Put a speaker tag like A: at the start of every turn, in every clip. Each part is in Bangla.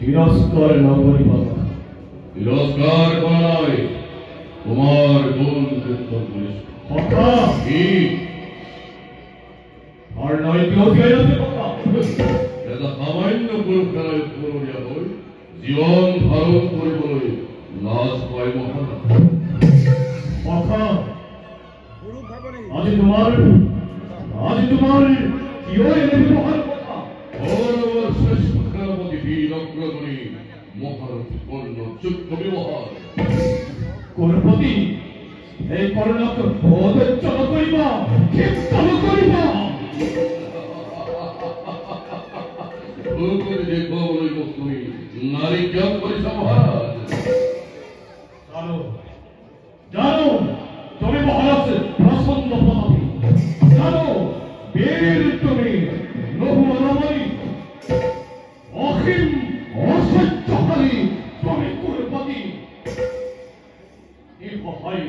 A: তিরস্কার না করিবা কথা।
B: তিরস্কার করা নয়, তোমার গুণ কীর্তন করিস
A: কথা
B: কি
A: আর নয় কেউ গেছে কথা।
B: এটা সামান্য পুরস্কারায় পুরনিয়া হই জীবন ধারণ করিবলৈ লাজ পাই মহানা।
A: কথা আজি তোমার কিয় এনে ব্যবহার কথা।
B: গৌরবর শ্রেষ্ঠ সেনাপতি বীর অগ্রগণী মহারথী কর্ণ যোগ্য ব্যবহার
A: কোরপতি এই কর্ণক বোধোচ্চল করিবা কীর্তন করিবা।
B: করে দেখবো বলে তুমি নারী জ্ঞান করিস মহারাজ।
A: জানো জানো তুমি মহারাজ প্রসন্ন প্রতাপী। জানো বীর তুমি লঘু অনাময়ী অসীম অসহ্যকারী তুমি কুরপতি। ইহাই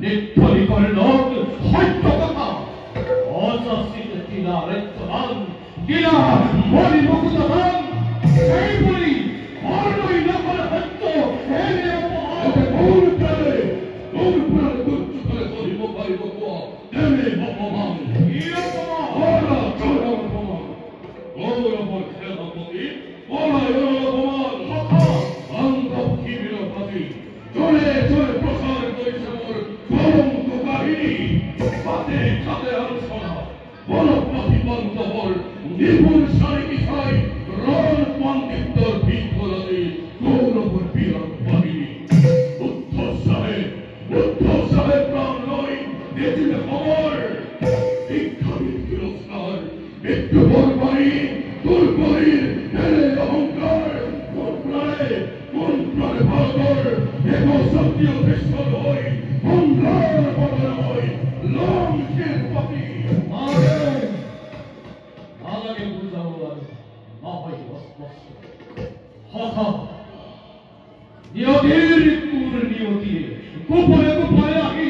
A: নিত্যলি কর্ণক সত্য কথা। অযাচিত টিলা রক্তদান টিলা মণি মুকুটদান সেই বলি কর্ণই নকল সত্য এনে অপমান।
B: গৌর প্রাণে তুচ্ছ করে কহিব পারিব কোয়া এনে অপমান।
A: কি অপমান?
B: ওরা চোর অপমান, গৌরবর সেনাপতি ওরা অপমান। বান্ধবী বিরোধী জোরে জোরে প্রসার করেছে মোর কলঙ্ক কাহিনী। সাথে সাথে আলোচনা বল প্রতিবন্ধ বল নিপুণ সারি বিষয় রণ পণ্ডিতর ভিতরে গৌরবর বিরাট বাহিনী। বুদ্ধ সাহেব প্রাণ নয় দেখিলে খবর শিক্ষাবিদ পুরস্কার মৃত্যু বরবারি দুর্বরীর হেরে অহংকার। মন প্রাণে ভাগর এগো সত্য ভীষ্মর হই অঙ্গার বদল হই লঙ্কের পতি।
A: আগে বুঝাবো না হয় অস্পষ্ট কথা। নিয়তির কুর নিয়তি গোপনে গোপনে আহি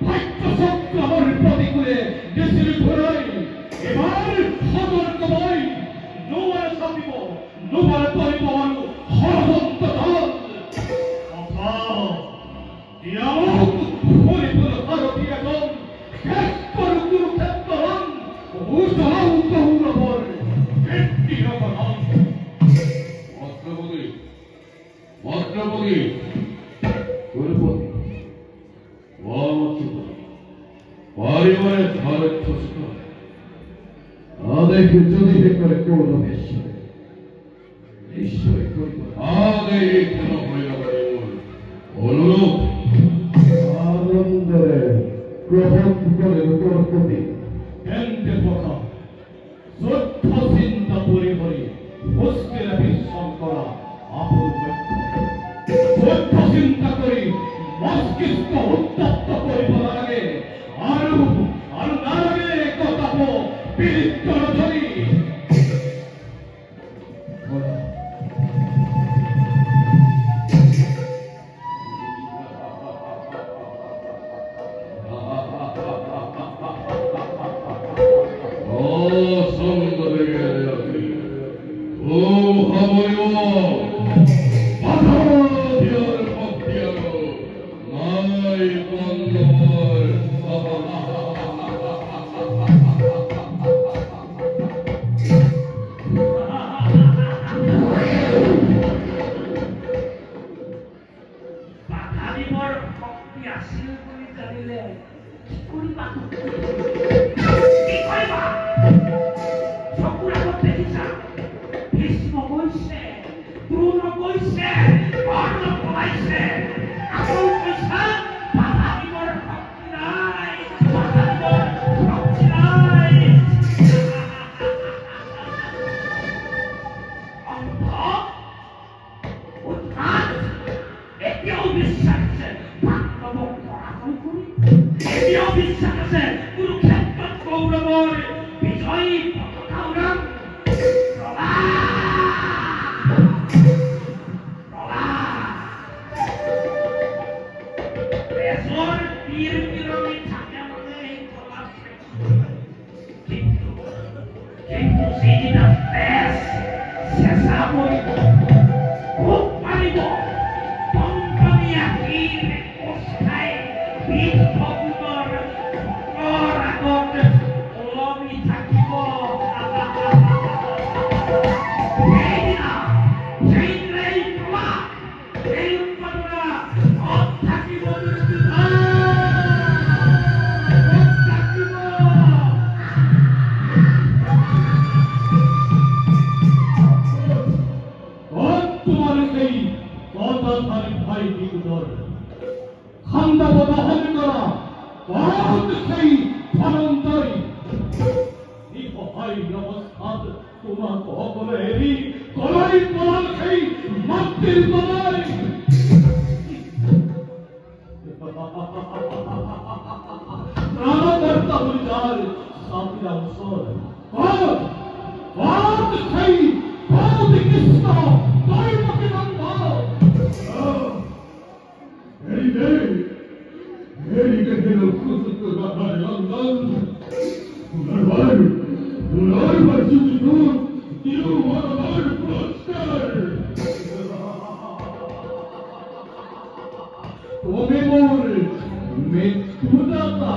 A: ভাগ্য চক্র আমার প্রতিকূলে দেশের ঘোরাই। এবার সতর্ক বই নৌয়ার সাপিব নৌয়ার তরিব হরদন্ত দল। কথা দিয়ামক হরিপুর ভারতী এখন শেষ করু কুরুক্ষেত্রহন উজ্জ্বল কৌরবর কীর্তি রবহন।
B: ভদ্রপতি ভদ্রপতি গুরুপতি পরিবারের ধারক দেখে যদি করে কোন নিশ্চয় করিব আগে কেন হইল অনুরোধ
A: আনন্দরে গ্রহণ করে করপতি এন্তে কথা সত্য চিন্তা পরিহরি হস্তের বিশ্রাম করা আপন সত্য চিন্তা করি মস্তিষ্ক উত্তপ্ত করিব লাগে আরো আরো না লাগে একতাপ পীড়িত ধরি।
C: Quem cozinha na festa, se essa
A: এই অবস্থাত তোমাক সকলে এৰি কলাই পলাল সেই মাতৃৰ তলাই প্রাণকর্তা বুলি যার সাথীরা ওচৰ কত সেই কত কৃষ্ণ দৈবকী নন্দ এই গেল কুসুত বাবার লন্দন পুনর্বার সুদূর তিরুমরবার পুরস্কার তুমি মোর মৃত্যুদাতা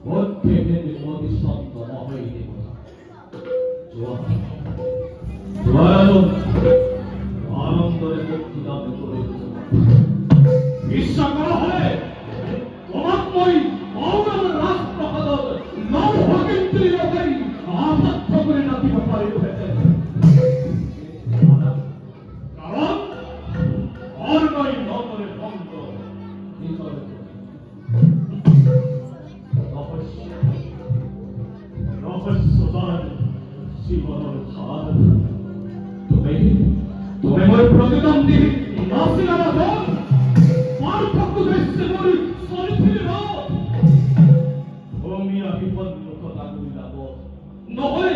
A: প্রত্যেকের অবিসন্ত মহৈ দেবতা আনন্দরে মুক্তিদান করে বিশ্বাস করা হলে তোমাক মই মৌনম রাষ্ট্রপদত নৌহকেন্দ্রীয় হই আবদ্ধ করে নাচিব পাৰিলোহেঁতেন কারণ অর্ণই নগরে ভঙ্গ রহস্যবান জীবনের ভার তুমি মোর প্রতিদ্বন্দ্বী নাসিরার হন পার্থক্য দেখছে মোর সরিফির রথ ভূমিয়া বিপন্ন কথা করিলাম নহলে